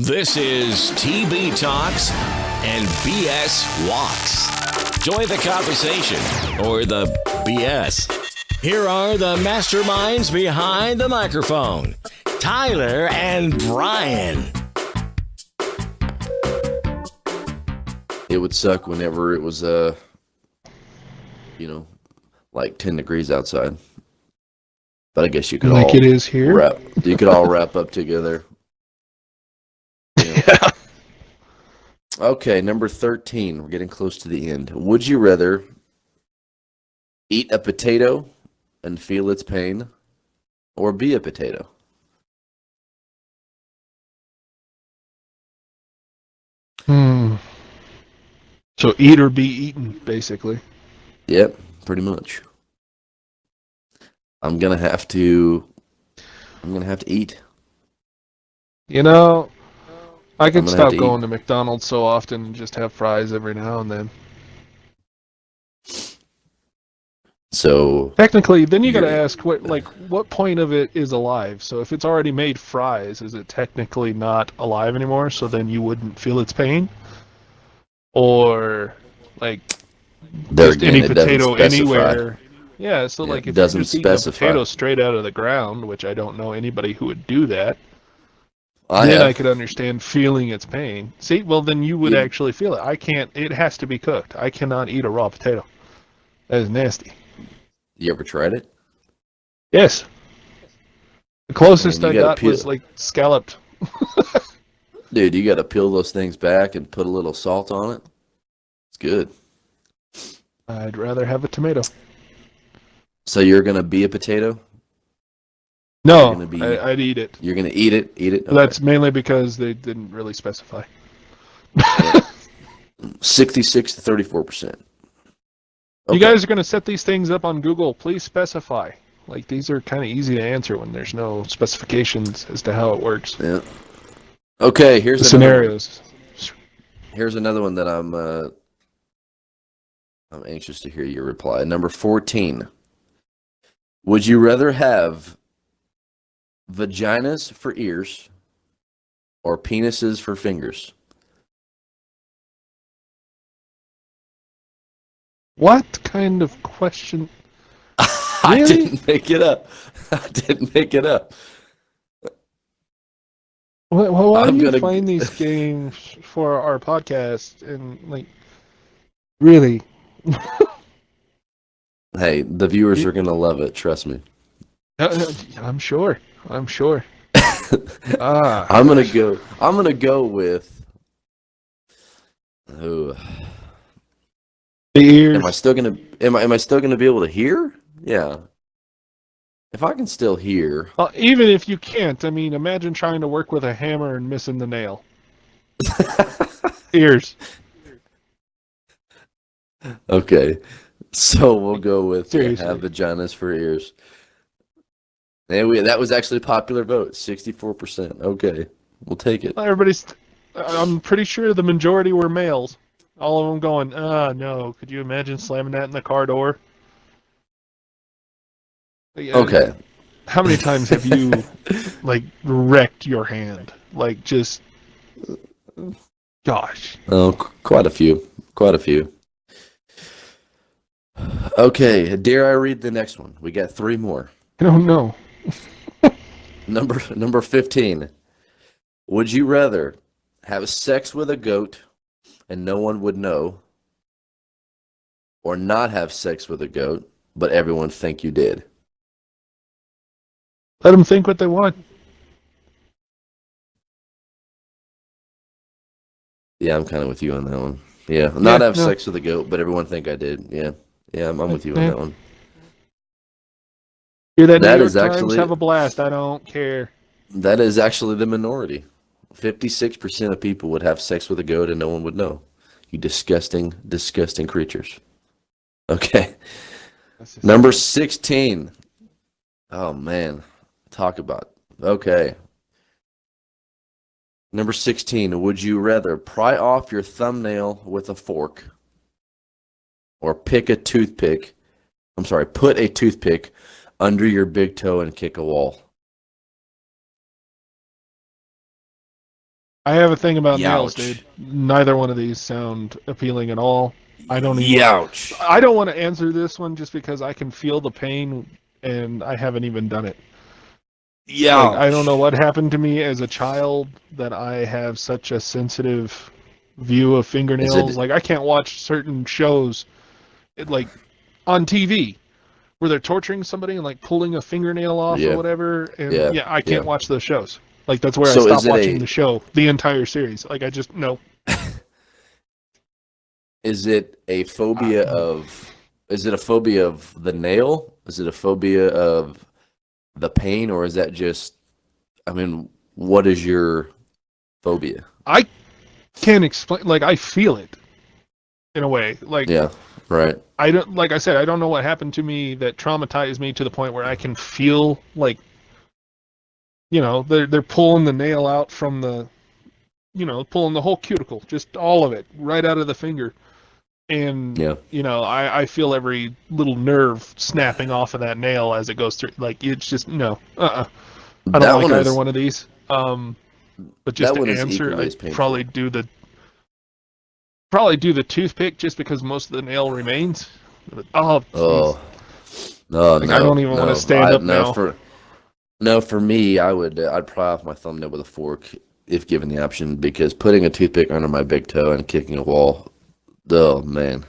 This is TB Talks and BS Walks. Join the conversation or the BS. Here are the masterminds behind the microphone, Tyler and Brian. It would suck whenever it was, like 10 degrees outside. But I guess you could like it is here. You could all wrap up together. Yeah. Okay, number 13. We're getting close to the end. Would you rather eat a potato and feel its pain, or be a potato? So eat or be eaten, basically. Yep, pretty much. I'm gonna have to eat. You know, I could gonna have stop to going eat. to McDonald's so often and just have fries every now and then. So Technically, then you got to You're- ask what point of it is alive. So if it's already made fries, is it technically not alive anymore? So then you wouldn't feel its pain, or like there just again, any it doesn't potato specify. anywhere. Yeah, so Yeah, like it if you're doesn't just eating a specify. potato straight out of the ground, which I don't know anybody who would do that, I then I have. could understand feeling its pain. See, well then you would You- actually feel it. I can't. It has to be cooked. I cannot eat a raw potato. That is nasty. You ever tried it? Yes. The closest Man, I you gotta got was peel- like scalloped. Dude, you got to peel those things back and put a little salt on it. It's good. I'd rather have a tomato. So you're gonna be a potato? No, gonna be- I'd eat it. You're gonna eat it? Eat it? Okay. That's mainly because they didn't really specify. 66 to 34%. You guys are going to set these things up on Google. Please specify. Like, these are kind of easy to answer when there's no specifications as to how it works. Yeah. Okay, here's The another scenarios. Here's another one that I'm anxious to hear your reply. Number 14. Would you rather have vaginas for ears or penises for fingers? What kind of question? I Really? didn't make it up. I didn't make it up. Well, why I'm do you gonna- find these games for our podcast? And, like, really? Hey, the viewers are gonna love it. Trust me. I'm sure. I'm sure. Ah. I'm gonna go with. Oh, The ears. am I still gonna be able to hear? Yeah. If I can still hear. Even if you can't, I mean, imagine trying to work with a hammer and missing the nail. Ears. Okay, so we'll go with Seriously. have vaginas for ears. And that was actually a popular vote, 64%. Okay, we'll take it. I'm pretty sure the majority were males. All of them going, no. Could you imagine slamming that in the car door? Okay, How many times have you, like, wrecked your hand? Like, just, gosh. oh, quite a few. Okay, dare I read the next one? We got 3 more. I don't know. Number 15. Would you rather have sex with a goat and no one would know, or not have sex with a goat but everyone think you did? Let them think what they want. Yeah, I'm kind of with you on that one. Yeah, not have no. sex with a goat but everyone think I did. Yeah, I'm with you on Yeah. that one. Hear that, That New York is Times? actually- Have a blast. I don't care. That is actually the minority. 56% of people would have sex with a goat and no one would know. You disgusting, disgusting creatures. Okay. Number 16. Oh, man. Talk about. Okay. Number 16. Would you rather pry off your thumbnail with a fork or put a toothpick under your big toe and kick a wall? I have a thing about nails, Youch. dude. Neither one of these sound appealing at all. I don't even. Youch. I don't want to answer this one just because I can feel the pain and I haven't even done it. Like, I don't know what happened to me as a child that I have such a sensitive view of fingernails. Like, I can't watch certain shows, like, on TV where they're torturing somebody and, like, pulling a fingernail off or whatever. And, I can't watch those shows. Like, that's where I stopped watching the show, the entire series. Like, I just, no. Is it a phobia of the nail? Is it a phobia of the pain, or is that just, I mean, what is your phobia? I can't explain, like, I feel it in a way. Like, yeah, right. I don't, like I said, I don't know what happened to me that traumatized me to the point where I can feel like, you know, they're pulling the nail out from the, you know, pulling the whole cuticle, just all of it, right out of the finger. And, you know, I feel every little nerve snapping off of that nail as it goes through. Like, it's just, no. I don't like either one of these. But just to answer, I'd probably do the toothpick just because most of the nail remains. No, like, I don't even want to stand up now. For me, I'd pry off my thumbnail with a fork if given the option, because putting a toothpick under my big toe and kicking a wall, oh man,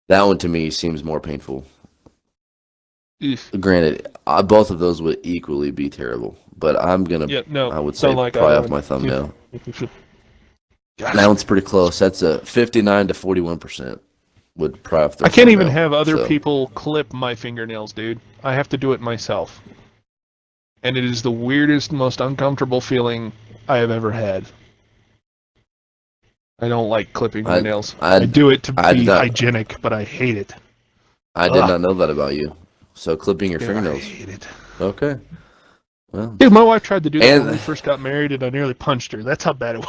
that one to me seems more painful. Granted, both of those would equally be terrible, but I'm gonna. I would say pry off my thumbnail. That one's pretty close. That's a 59 to 41% would pry off. I can't even have other people clip my fingernails, dude. I have to do it myself, and it is the weirdest, most uncomfortable feeling I have ever had. I don't like clipping my nails. I do it to be hygienic, but I hate it. I did not know that about you. So clipping your fingernails. I hate it. Okay. Well, dude, my wife tried to do that when we first got married, and I nearly punched her. That's how bad it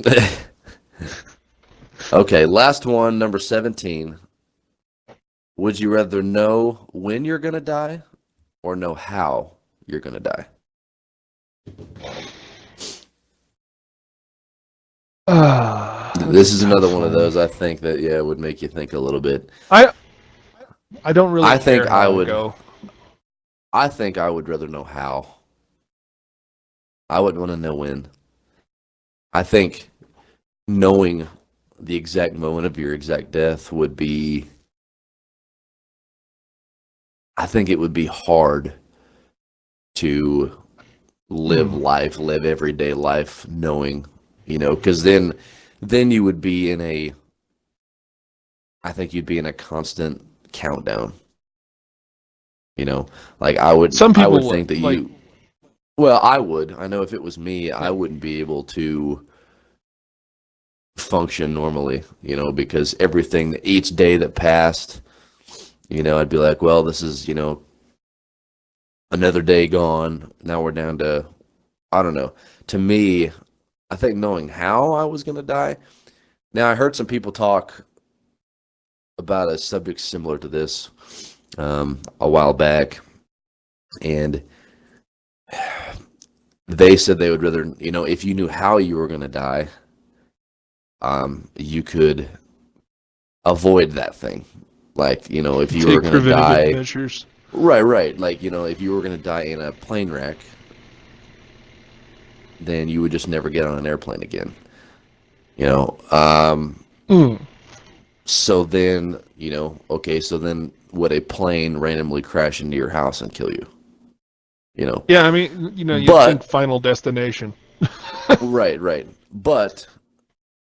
was. Okay, last one, number 17. Would you rather know when you're going to die or know how you're going to die? This is another one of those, I think, that would make you think a little bit. I don't really care think how I would go. I think I would rather know how. I wouldn't want to know when. I think knowing the exact moment of your exact death would be, I think it would be hard to live everyday life knowing, you know, because then you would be I think you'd be in a constant countdown. You know, like I would think that like, I would. I know if it was me, I wouldn't be able to function normally, you know, because each day that passed, you know, I'd be like, well, this is, you know, another day gone. Now we're down to, I don't know. To me, I think knowing how I was going to die. Now, I heard some people talk about a subject similar to this a while back, and they said they would rather, you know, if you knew how you were going to die, you could avoid that thing. Like, you know, if you were going to die, measures. Right. Like, you know, if you were going to die in a plane wreck, then you would just never get on an airplane again. You know, so then, you know, okay, so then would a plane randomly crash into your house and kill you? You know? Yeah, I mean, you know, you think Final Destination. Right. But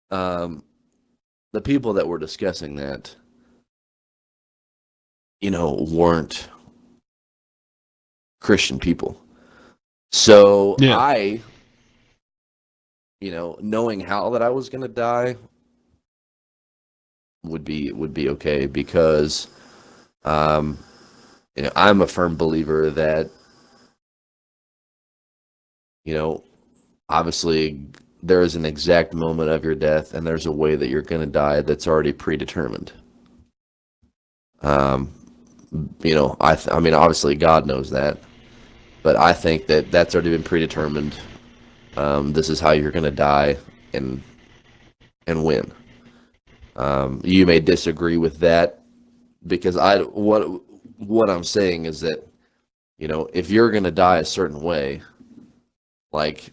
the people that were discussing that, you know, weren't Christian people. So I, you know, knowing how that I was going to die would be okay, because you know, I'm a firm believer that, you know, obviously there is an exact moment of your death and there's a way that you're going to die that's already predetermined. You know, I mean, obviously God knows that, but I think that that's already been predetermined. This is how you're going to die and win. You may disagree with that because what I'm saying is that, if you're going to die a certain way, like,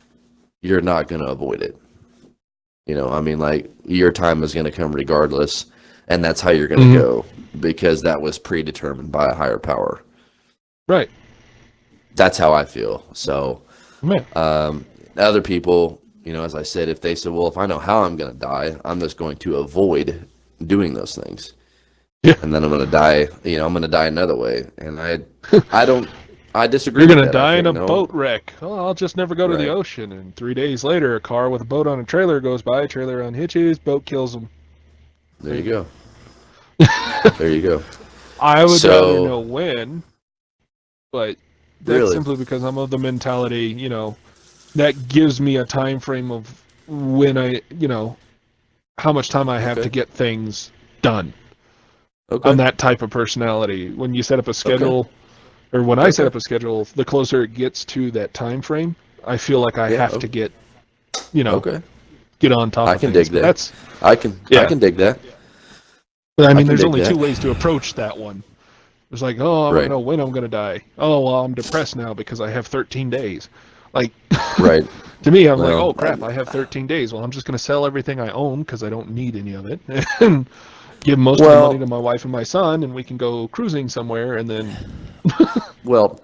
you're not going to avoid it. Like, your time is going to come regardless, and that's how you're going to go because that was predetermined by a higher power. Right. That's how I feel. So, Man. Other people, as I said, if they said, well, if I know how I'm going to die, I'm just going to avoid doing those things. Yeah. And then I'm going to die, I'm going to die another way. And I disagree You're with going to that. die in a boat wreck. Oh, I'll just never go to the Right. ocean. And 3 days later, a car with a boat on a trailer goes by, trailer unhitches, boat kills them. There you go. There you go. I would rather know when, but that's Really? simply because I'm of the mentality, that gives me a time frame of when how much time I have to get things done. Okay. I'm that type of personality. When you set up a schedule, or when I set up a schedule, the closer it gets to that time frame, I feel like I have to get, get on top of things. I can dig that. I can dig that. But I mean, there's only two ways to approach that one. It's like, oh, I don't know when I'm going to die. Oh, well, I'm depressed now because I have 13 days. Like, right. To me, I'm like, oh, crap, I have 13 days. Well, I'm just going to sell everything I own because I don't need any of it. And give most of the money to my wife and my son, and we can go cruising somewhere, and then... Well,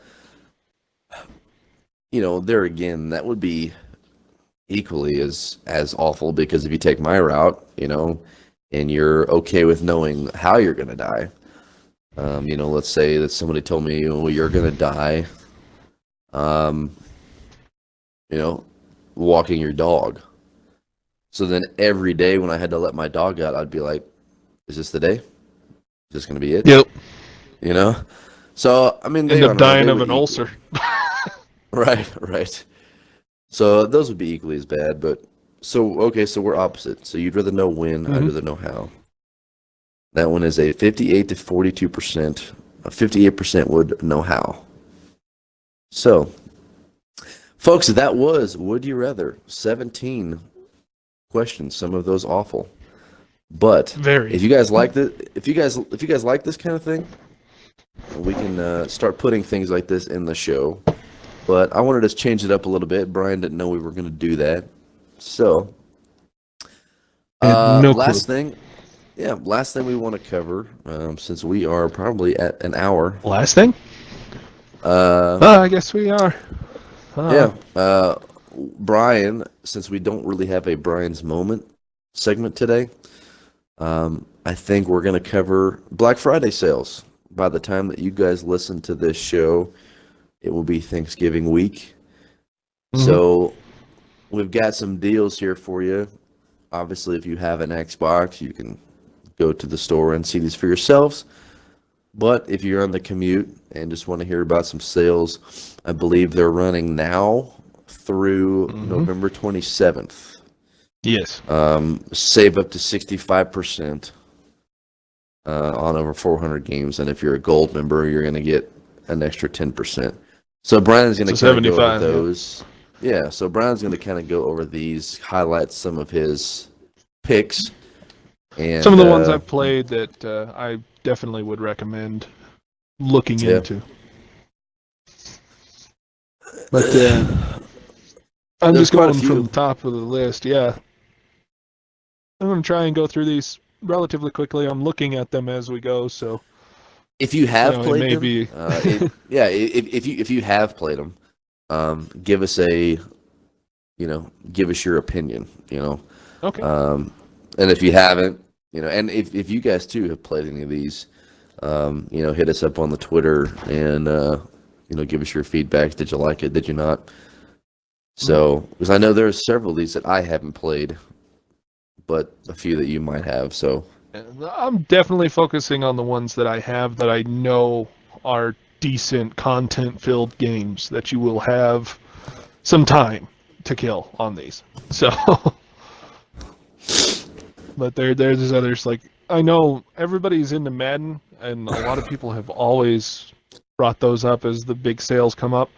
there again, that would be equally as awful because if you take my route, and you're okay with knowing how you're going to die, let's say that somebody told me, you're going to die, walking your dog. So then every day when I had to let my dog out, I'd be like, is this the day? Is this going to be it? Yep. So, I mean, end up dying of an ulcer. Right. So those would be equally as bad, but so we're opposite. So you'd rather know when, I'd rather know how. That one is a 58 to 42%. 58% would know how. So, folks, that was Would You Rather. 17 questions, some of those awful. But if you guys like if you guys like this kind of thing, we can start putting things like this in the show. But I wanted to change it up a little bit. Brian didn't know we were going to do that. So, last thing we want to cover, since we are probably at an hour. Last thing? I guess we are. Brian, since we don't really have a Brian's Moment segment today, I think we're going to cover Black Friday sales. By the time that you guys listen to this show, it will be Thanksgiving week. So we've got some deals here for you. Obviously, if you have an Xbox, you can go to the store and see these for yourselves. But if you're on the commute and just want to hear about some sales, I believe they're running now through November 27th. Yes. Save up to 65% on over 400 games. And if you're a gold member, you're going to get an extra 10%. So Brian's going to kind of go over those. Yeah, so Brian's going to kind of go over these, highlight some of his picks. And some of the ones I've played that I definitely would recommend looking into. But I'm just going from the top of the list, I'm going to try and go through these relatively quickly. I'm looking at them as we go, so... If you have played them, if you have played them, give us your opinion, Okay. And if you haven't, and if you guys too have played any of these, hit us up on the Twitter and give us your feedback. Did you like it? Did you not? So, because I know there are several of these that I haven't played, but a few that you might have. So. I'm definitely focusing on the ones that I have that I know are decent content-filled games that you will have some time to kill on these. So, but there's others, like, I know everybody's into Madden, and a lot of people have always brought those up as the big sales come up.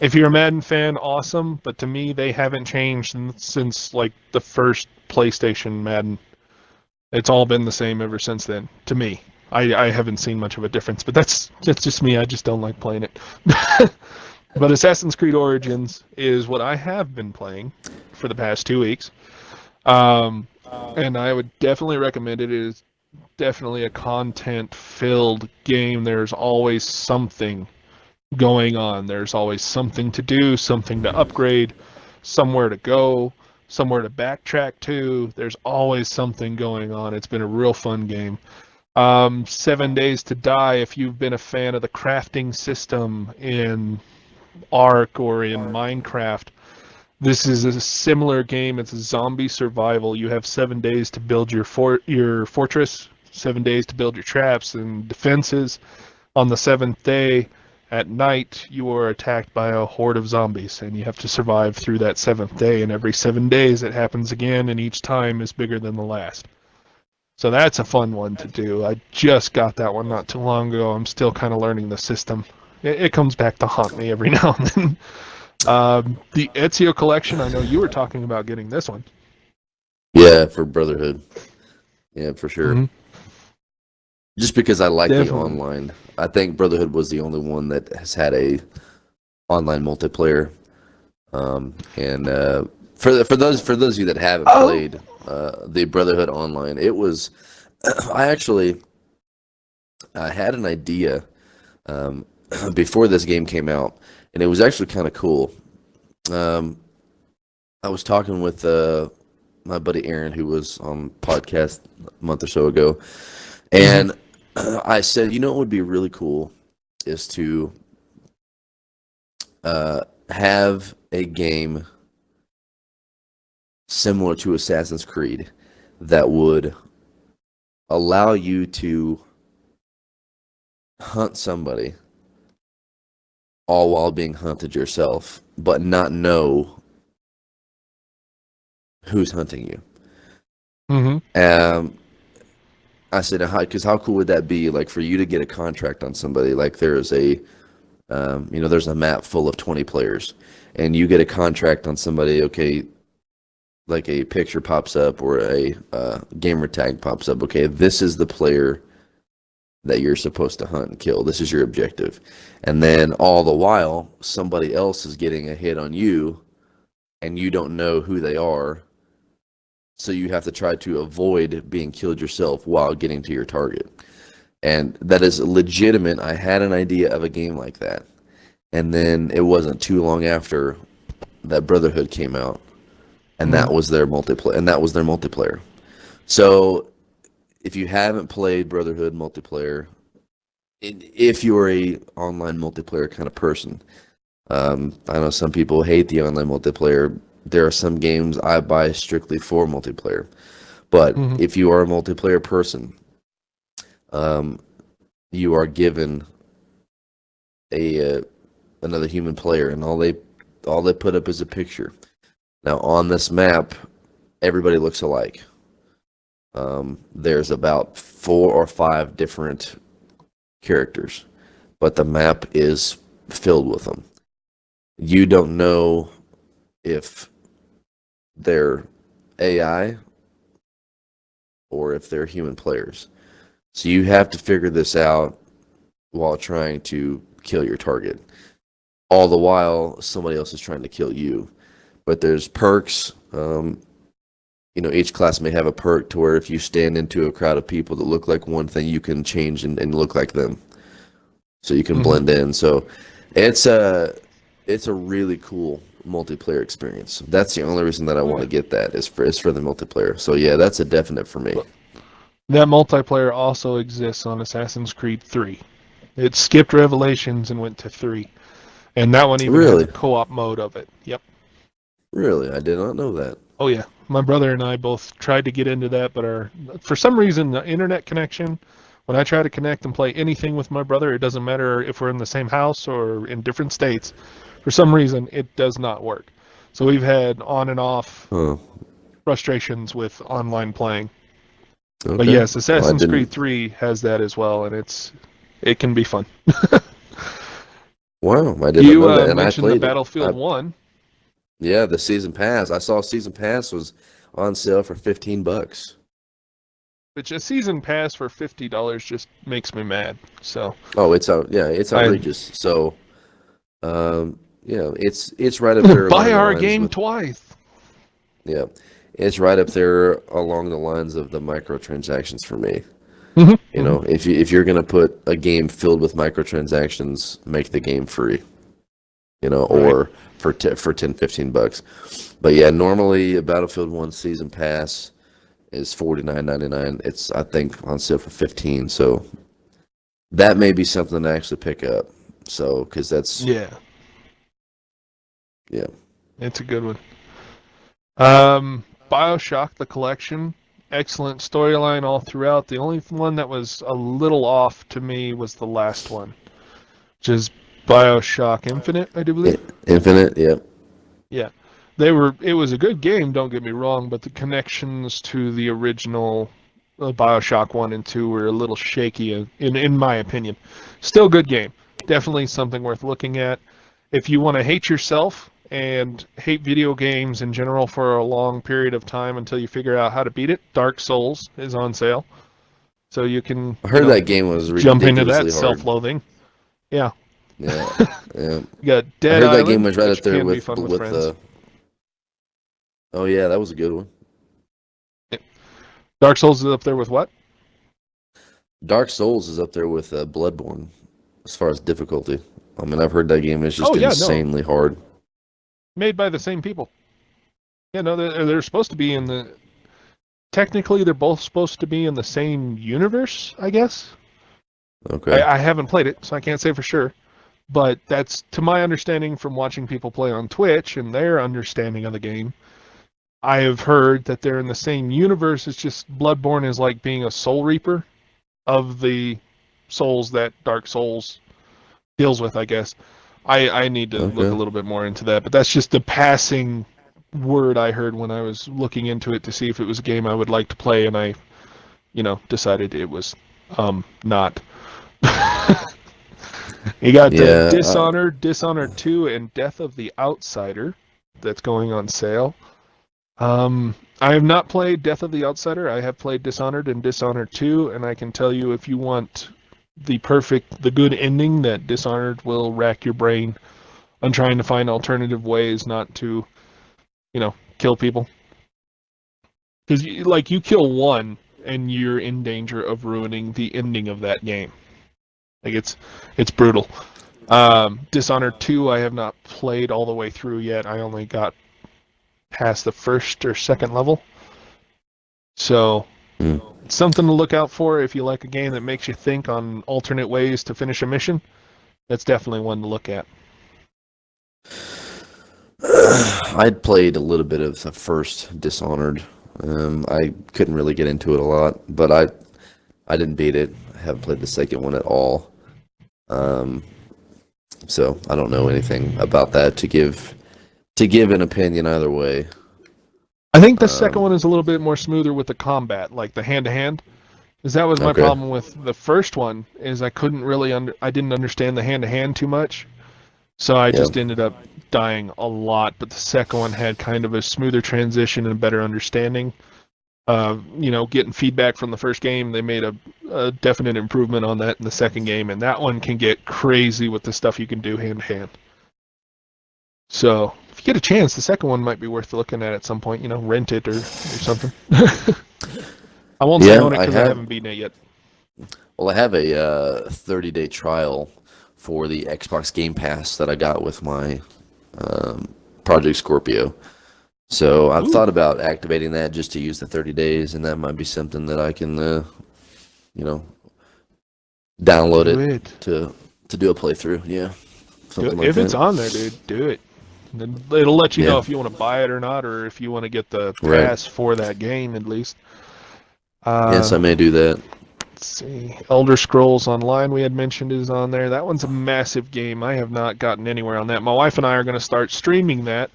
If you're a Madden fan, awesome. But to me, they haven't changed since like the first PlayStation Madden. It's all been the same ever since then. To me, I haven't seen much of a difference. But that's just me. I just don't like playing it. But Assassin's Creed Origins is what I have been playing for the past 2 weeks. And I would definitely recommend it. It is definitely a content-filled game. There's always something going on. There's always something to do, something to upgrade, somewhere to go, somewhere to backtrack to. There's always something going on. It's been a real fun game. 7 Days to Die, if you've been a fan of the crafting system in Ark or in Minecraft, this is a similar game. It's a zombie survival. You have 7 days to build your fortress, 7 days to build your traps and defenses. On the 7th day, at night, you are attacked by a horde of zombies, and you have to survive through that 7th day. And every 7 days, it happens again, and each time is bigger than the last. So that's a fun one to do. I just got that one not too long ago. I'm still kind of learning the system. It comes back to haunt me every now and then. The Ezio collection, I know you were talking about getting this one. Yeah, for Brotherhood. Yeah, for sure. Mm-hmm. Just because I like Definitely. the online. I think Brotherhood was the only one that has had a online multiplayer. And for those of you that haven't played the Brotherhood online, it was I had an idea before this game came out, and it was actually kind of cool. I was talking with my buddy Aaron, who was on PodCast a month or so ago, and I said, what would be really cool is to have a game similar to Assassin's Creed that would allow you to hunt somebody all while being hunted yourself, but not know who's hunting you. Mm-hmm. I said, because how cool would that be? Like for you to get a contract on somebody, like there's there's a map full of 20 players, and you get a contract on somebody. Okay, like a picture pops up or a gamer tag pops up. Okay, this is the player that you're supposed to hunt and kill. This is your objective. And then all the while, somebody else is getting a hit on you, and you don't know who they are. So you have to try to avoid being killed yourself while getting to your target. And that is legitimate. I had an idea of a game like that. And then it wasn't too long after that Brotherhood came out. And that was their multiplayer. So if you haven't played Brotherhood multiplayer, if you're a online multiplayer kind of person, I know some people hate the online multiplayer. There are some games I buy strictly for multiplayer. But if you are a multiplayer person, you are given another human player, and all they put up is a picture. Now on this map, everybody looks alike. There's about 4 or 5 different characters, but the map is filled with them. You don't know if they're AI or if they're human players. So you have to figure this out while trying to kill your target. All the while, somebody else is trying to kill you. But there's perks. Each class may have a perk to where if you stand into a crowd of people that look like one thing, you can change and look like them. So you can blend in. So it's a really cool multiplayer experience. That's the only reason that I want to get that is for the multiplayer. So yeah, that's a definite for me. That multiplayer also exists on Assassin's Creed 3. It skipped Revelations and went to 3. And that one even has a co-op mode of it. Yep. Really? I did not know that. Oh yeah. My brother and I both tried to get into that, but for some reason the internet connection, when I try to connect and play anything with my brother, it doesn't matter if we're in the same house or in different states, for some reason it does not work. So we've had on and off frustrations with online playing. Okay. But yes, Assassin's Creed 3 has that as well, and it can be fun. Wow, I didn't know that. You And I mentioned the played it. Battlefield 1. Yeah, the season pass. I saw season pass was on sale for $15. Which a season pass for $50 just makes me mad. So Oh, it's outrageous. So, it's right up there buy along the our lines game with twice. yeah, it's right up there along the lines of the microtransactions for me. You know, if you're gonna put a game filled with microtransactions, make the game free. You know, or for $10-15. But yeah, normally a Battlefield 1 season pass is $49.99. It's I think on sale for $15. So that may be something to actually pick up. So because that's yeah, yeah. it's a good one. BioShock the collection, excellent storyline all throughout. The only one that was a little off to me was the last one, which is BioShock Infinite, I do believe. Infinite, yeah. Yeah. It was a good game, don't get me wrong, but the connections to the original BioShock 1 and 2 were a little shaky in my opinion. Still good game. Definitely something worth looking at. If you want to hate yourself and hate video games in general for a long period of time until you figure out how to beat it, Dark Souls is on sale. So you can I heard that game was jump into that ridiculously hard. self-loathing. Yeah. Yeah. Yeah. You got Dead I heard Island, that game was right which up there can be with fun with friends. oh yeah, that was a good one. Dark Souls is up there with what? Dark Souls is up there with Bloodborne as far as difficulty. I mean, I've heard that game is just Oh, yeah, insanely hard. Made by the same people. Yeah, no, they're supposed to be in the... Technically, they're both supposed to be in the same universe, I guess. Okay. I haven't played it, so I can't say for sure. But that's, to my understanding from watching people play on Twitch and their understanding of the game, I have heard that they're in the same universe. It's just Bloodborne is like being a soul reaper of the souls that Dark Souls deals with, I guess. I need to look a little bit more into that, but that's just the passing word I heard when I was looking into it to see if it was a game I would like to play, and I, decided it was not. You got Dishonored, Dishonored 2, and Death of the Outsider that's going on sale. I have not played Death of the Outsider. I have played Dishonored and Dishonored 2, and I can tell you if you want the good ending, that Dishonored will rack your brain on trying to find alternative ways not to, kill people. Because, you kill one, and you're in danger of ruining the ending of that game. Like, it's brutal. Dishonored 2, I have not played all the way through yet. I only got past the first or second level. So, it's something to look out for if you like a game that makes you think on alternate ways to finish a mission. That's definitely one to look at. I'd played a little bit of the first Dishonored. I couldn't really get into it a lot, but I didn't beat it. I haven't played the second one at all. So I don't know anything about that to give an opinion either way. I think the second one is a little bit more smoother with the combat, like the hand-to-hand. Because that was my problem with the first one, is I couldn't really I didn't understand the hand-to-hand too much. So I just ended up dying a lot, but the second one had kind of a smoother transition and a better understanding. Getting feedback from the first game, they made a definite improvement on that in the second game, and that one can get crazy with the stuff you can do hand-to-hand. So, if you get a chance, the second one might be worth looking at some point, rent it or something. I won't say own it because I haven't beaten it yet. Well, I have a 30-day trial for the Xbox Game Pass that I got with my Project Scorpio. So I've thought about activating that just to use the 30 days, and that might be something that I can, download it to do a playthrough. Yeah. If it's on there, dude, do it. Then it'll let you know if you want to buy it or not, or if you want to get the pass for that game at least. Yes, I may do that. Let's see. Elder Scrolls Online, we had mentioned, is on there. That one's a massive game. I have not gotten anywhere on that. My wife and I are going to start streaming that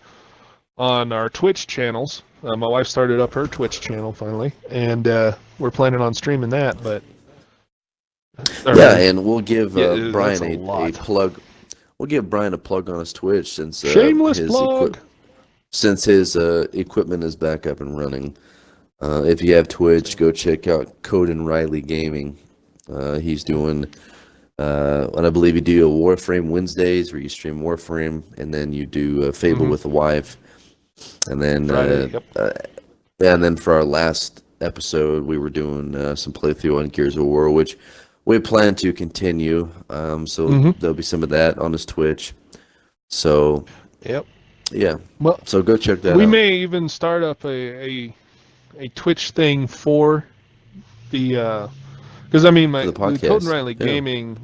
on our Twitch channels. My wife started up her Twitch channel finally, and we're planning on streaming that. But and we'll give Brian a plug. We'll give Brian a plug on his Twitch since Shameless plug. Since his equipment is back up and running. If you have Twitch, go check out Code and Riley Gaming. He's doing, and I believe you do a Warframe Wednesdays where you stream Warframe, and then you do Fable with the Wife, and then and then for our last episode we were doing some playthrough on Gears of War, which we plan to continue. So there'll be some of that on his Twitch. So yeah. Well, so go check that out. We may even start up a Twitch thing for the because I mean the Code and Riley Gaming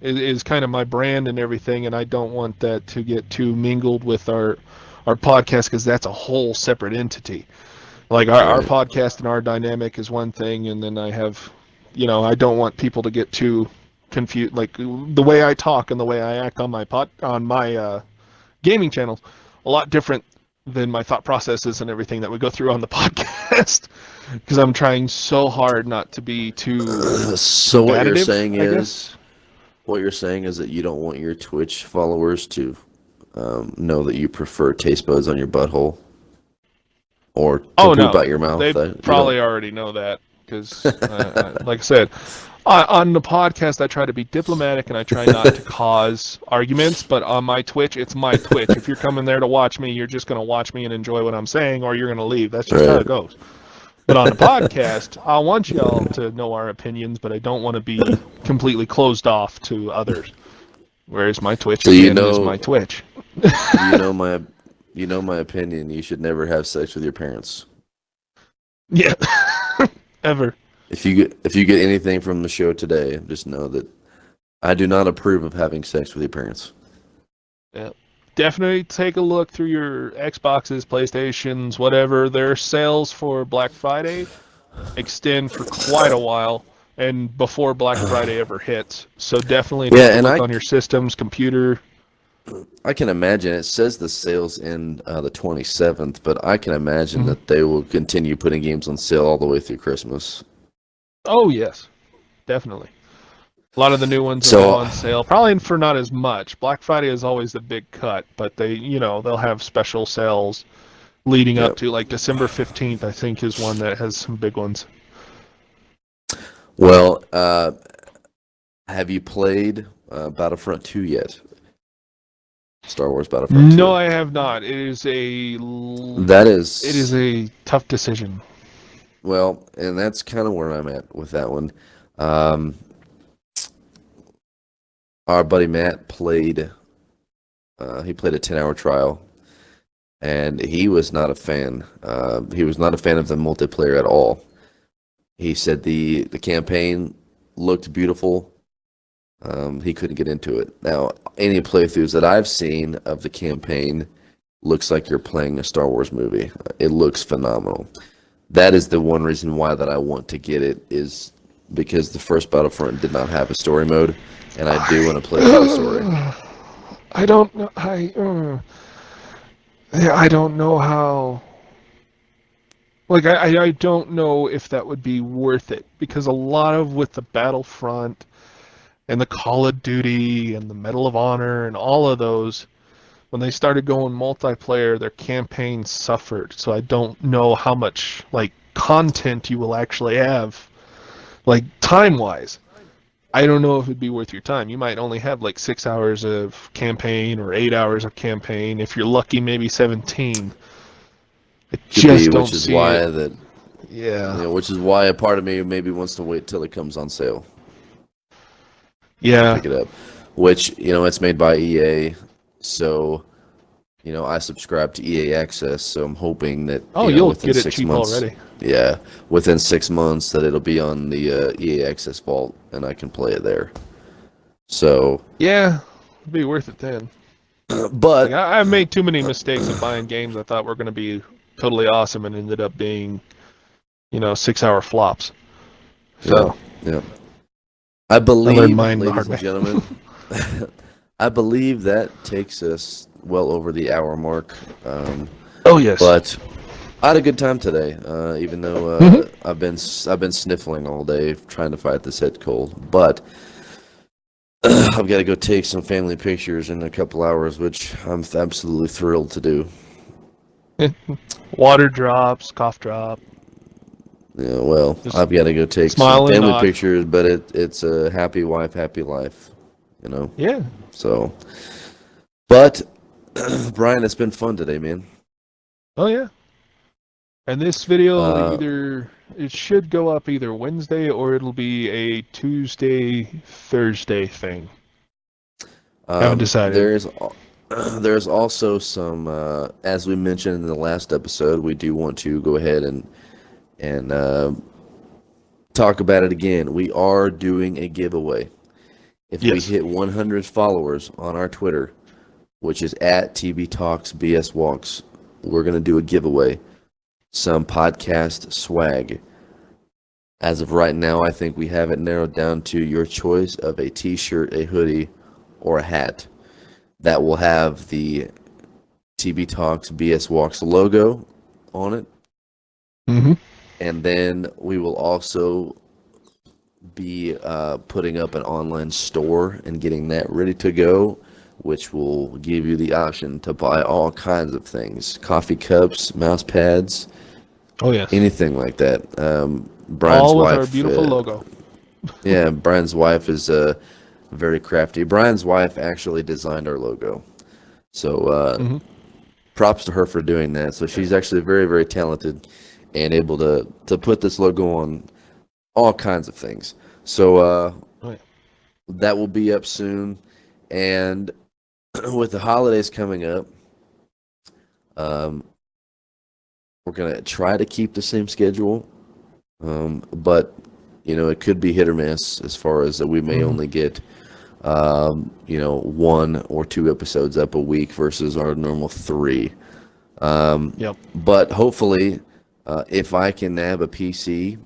is kind of my brand and everything, and I don't want that to get too mingled with our podcast because that's a whole separate entity. Like our podcast and our dynamic is one thing, and then I have, I don't want people to get too confused. Like the way I talk and the way I act on my gaming channels, a lot different than my thought processes and everything that we go through on the podcast. Because I'm trying so hard not to be too. So what you're saying is that you don't want your Twitch followers to know that you prefer taste buds on your butthole, or to poop out your mouth. They probably already know that because, like I said, on the podcast I try to be diplomatic and I try not to cause arguments. But on my Twitch, it's my Twitch. If you're coming there to watch me, you're just going to watch me and enjoy what I'm saying, or you're going to leave. That's just how it goes. But on the podcast, I want y'all to know our opinions, but I don't want to be completely closed off to others. Whereas my Twitch is my Twitch. You know my opinion. You should never have sex with your parents. Yeah, ever. If you get anything from the show today, just know that I do not approve of having sex with your parents. Yeah. Definitely take a look through your Xboxes, PlayStations, whatever. Their sales for Black Friday extend for quite a while, and before Black Friday ever hits. So definitely look on your systems, computer. I can imagine it says the sales end the 27th, but I can imagine that they will continue putting games on sale all the way through Christmas. Oh yes, definitely. A lot of the new ones are on sale, probably for not as much. Black Friday is always the big cut, but they'll have special sales leading up to, like December 15th, I think, is one that has some big ones. Well, have you played Battlefront 2 yet? Star Wars Battlefront 2? No, I have not. It is a tough decision. Well, and that's kind of where I'm at with that one. Our buddy Matt played a 10-hour trial, and he was not a fan. He was not a fan of the multiplayer at all. He said the campaign looked beautiful. He couldn't get into it. Now, any playthroughs that I've seen of the campaign looks like you're playing a Star Wars movie. It looks phenomenal. That is the one reason why that I want to get it, is because the first Battlefront did not have a story mode. And I do want to play the story. I don't know. I don't know how. Like, I don't know if that would be worth it, because a lot of with the Battlefront and the Call of Duty and the Medal of Honor and all of those, when they started going multiplayer, their campaign suffered. So I don't know how much content you will actually have, time-wise. I don't know if it'd be worth your time. You might only have 6 hours of campaign or 8 hours of campaign. If you're lucky, maybe 17. I just don't see it. Which is why a part of me maybe wants to wait till it comes on sale. Yeah. Pick it up. Which, it's made by EA, so I subscribe to EA Access, so I'm hoping that you'll get it cheap already. Yeah, within 6 months that it'll be on the EA Access vault, and I can play it there. So yeah, it'd be worth it then. But I've made too many mistakes of buying games I thought were going to be totally awesome and ended up being, 6-hour flops. So yeah. I believe, ladies and gentlemen, I believe that takes us well over the hour mark. Yes. But I had a good time today, even though I've been sniffling all day trying to fight this head cold. But I've got to go take some family pictures in a couple hours, which I'm absolutely thrilled to do. Water drops, cough drop. Yeah, well, Just I've got to go take some smile and family nod. pictures, but it's a happy wife, happy life, you know? Yeah. So, but, Brian, it's been fun today, man. Oh, yeah. And this video Uh, it should go up either Wednesday or it'll be a Tuesday, Thursday thing. Haven't decided. there's also some, as we mentioned in the last episode, we do want to go ahead and talk about it again. We are doing a giveaway. If we Yes. hit 100 followers on our Twitter, which is at TB Talks BS Walks, we're going to do a giveaway. Some podcast swag. As of right now, I think we have it narrowed down to your choice of a t-shirt, a hoodie, or a hat that will have the TB Talks BS Walks logo on it. Mm-hmm. And then we will also be putting up an online store and getting that ready to go, which will give you the option to buy all kinds of things. Coffee cups, mouse pads, Oh, yes. anything like that. Brian's All with wife, our beautiful logo. yeah, Brian's wife is very crafty. Brian's wife actually designed our logo. So props to her for doing that. So she's actually very, very talented and able to put this logo on all kinds of things. So Oh, yeah. that will be up soon. And with the holidays coming up, we're going to try to keep the same schedule. But, you know, it could be hit or miss as far as that we may only get, you know, 1 or 2 episodes up a week versus our normal 3. Yep. But hopefully, if I can nab a PC,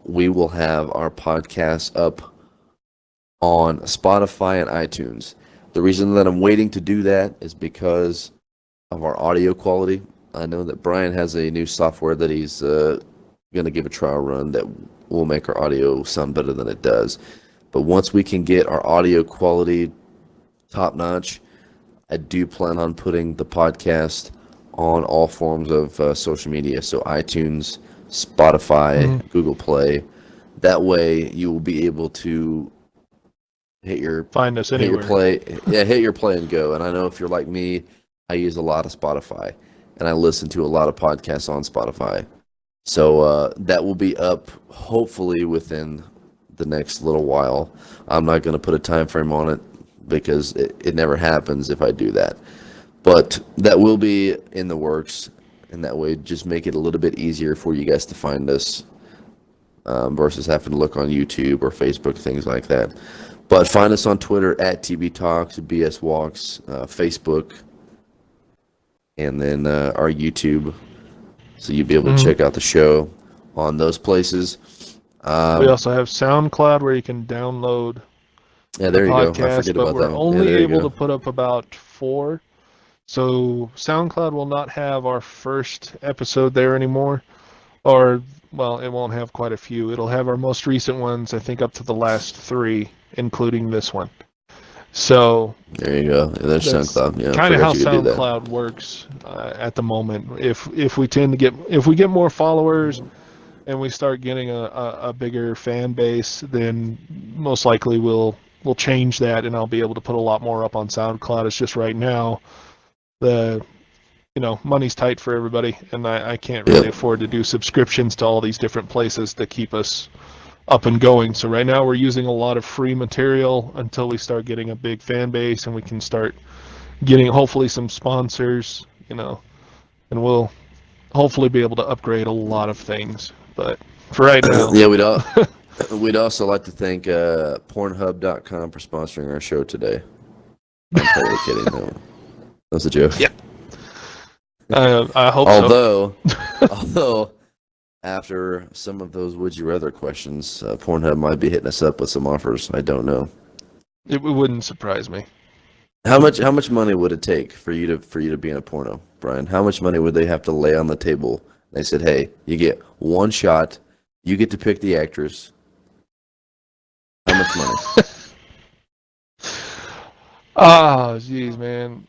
we will have our podcast up on Spotify and iTunes. The reason that I'm waiting to do that is because of our audio quality. I know that Brian has a new software that he's going to give a trial run that will make our audio sound better than it does. But once we can get our audio quality top notch, I do plan on putting the podcast on all forms of social media. So iTunes, Spotify, Google Play. That way you will be able to Find us anywhere. hit your play and go. And I know if you're like me, I use a lot of Spotify and I listen to a lot of podcasts on Spotify. So that will be up hopefully within the next little while. I'm not going to put a time frame on it because it never happens if I do that. But that will be in the works, and that way just make it a little bit easier for you guys to find us versus having to look on YouTube or Facebook, things like that. But find us on Twitter at TB Talks, BS Walks, Facebook, and then our YouTube. So you'll be able to check out the show on those places. We also have SoundCloud where you can download Yeah, there the you go. I podcast, forget but about we're that one. only Yeah, there you able go. to put up about 4. So SoundCloud will not have our first episode there anymore. Or, well, it won't have quite a few. It'll have our most recent ones, I think up to the last 3, including this one. So There you go. Yeah, there's that's SoundCloud. Yeah, kind of how forgot you could do that. SoundCloud works at the moment. If we get more followers and we start getting a bigger fan base, then most likely we'll change that, and I'll be able to put a lot more up on SoundCloud. It's just right now money's tight for everybody, and I can't really afford to do subscriptions to all these different places to keep us up and going. So right now we're using a lot of free material until we start getting a big fan base and we can start getting hopefully some sponsors, and we'll hopefully be able to upgrade a lot of things. But for right now, Yeah, we'd also like to thank Pornhub.com for sponsoring our show today. I'm totally kidding. No, that's a joke. Yeah. I hope so. Although, after some of those would you rather questions, Pornhub might be hitting us up with some offers. I don't know. It wouldn't surprise me. How much money would it take for you to be in a porno, Brian? How much money would they have to lay on the table? They said, "Hey, you get one shot. You get to pick the actress. How much money? Oh, jeez, man.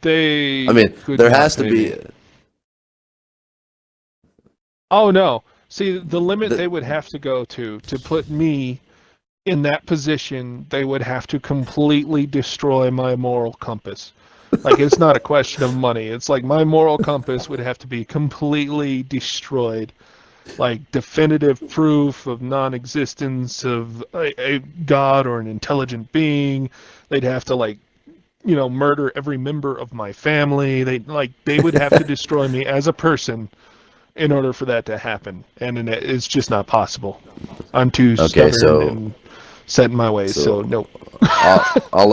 They. I mean, could there not has to pay be. me. Oh no. See, the limit they The, would have to go to put me in that position, they would have to completely destroy my moral compass. Like, it's not a question of money. It's like my moral compass would have to be completely destroyed. Like, definitive proof of non-existence of a god or an intelligent being. They'd have to, like, murder every member of my family. They would have to destroy me as a person in order for that to happen, and it's just not possible. I'm too stubborn and set in my ways, so nope. all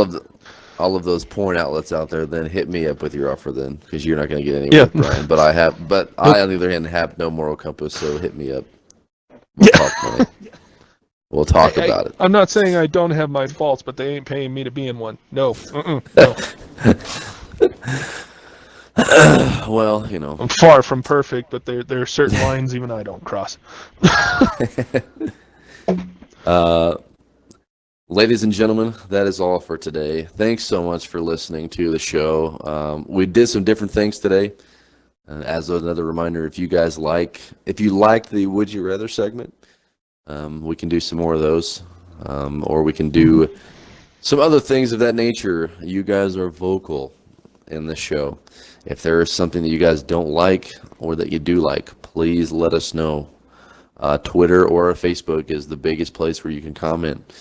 of those porn outlets out there, then hit me up with your offer, then, because you're not going to get anywhere with Brian. But I, on the other hand, have no moral compass, so hit me up. We'll talk money. We'll talk about it. I'm not saying I don't have my faults, but they ain't paying me to be in one. No. No. Well, I'm far from perfect, but there are certain lines even I don't cross. Ladies and gentlemen, that is all for today. Thanks so much for listening to the show. We did some different things today. As another reminder, if you liked the Would You Rather segment, we can do some more of those, or we can do some other things of that nature. You guys are vocal in the show. If there is something that you guys don't like or that you do like, please let us know. Twitter or Facebook is the biggest place where you can comment,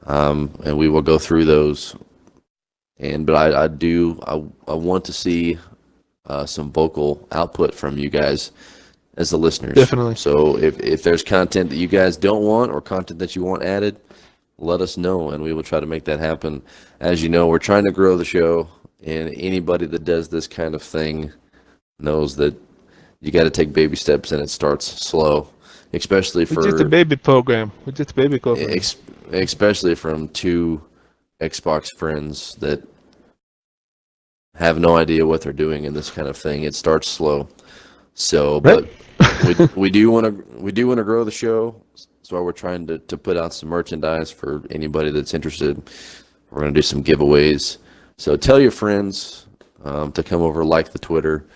and we will go through those. But I want to see some vocal output from you guys as the listeners. Definitely. So if there's content that you guys don't want or content that you want added, let us know, and we will try to make that happen. As you know, we're trying to grow the show, and anybody that does this kind of thing knows that you got to take baby steps, and it starts slow, especially for... We did the baby program. Especially from two Xbox friends that have no idea what they're doing in this kind of thing. It starts slow. So, but we do want to grow the show. That's why we're trying to put out some merchandise for anybody that's interested. We're going to do some giveaways. So tell your friends to come over, like the Twitter.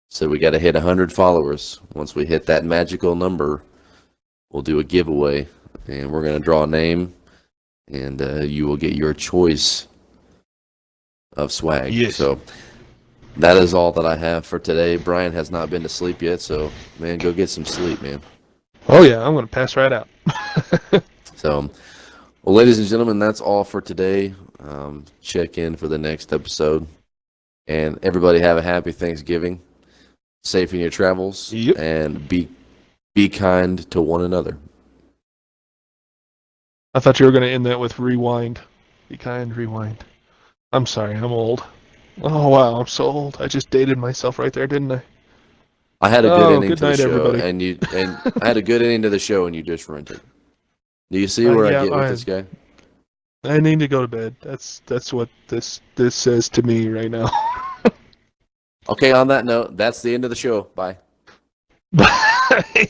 So we got to hit 100 followers. Once we hit that magical number, we'll do a giveaway, and we're going to draw a name, and you will get your choice of swag. Yes. So that is all that I have for today. Brian has not been to sleep yet, so, man, go get some sleep, man. Oh, yeah, I'm going to pass right out. So, well, ladies and gentlemen, that's all for today. Check in for the next episode. And everybody have a happy Thanksgiving. Safe in your travels. Yep. And be kind to one another. I thought you were going to end that with rewind. Be kind, rewind. I'm sorry, I'm old. Oh, wow, I'm so old. I just dated myself right there, didn't I? I had a good ending to the show, everybody. and I had a good ending to the show, and you just ruined it. Do you see where I get with this guy? I need to go to bed. That's what this says to me right now. Okay, on that note, that's the end of the show. Bye. Bye.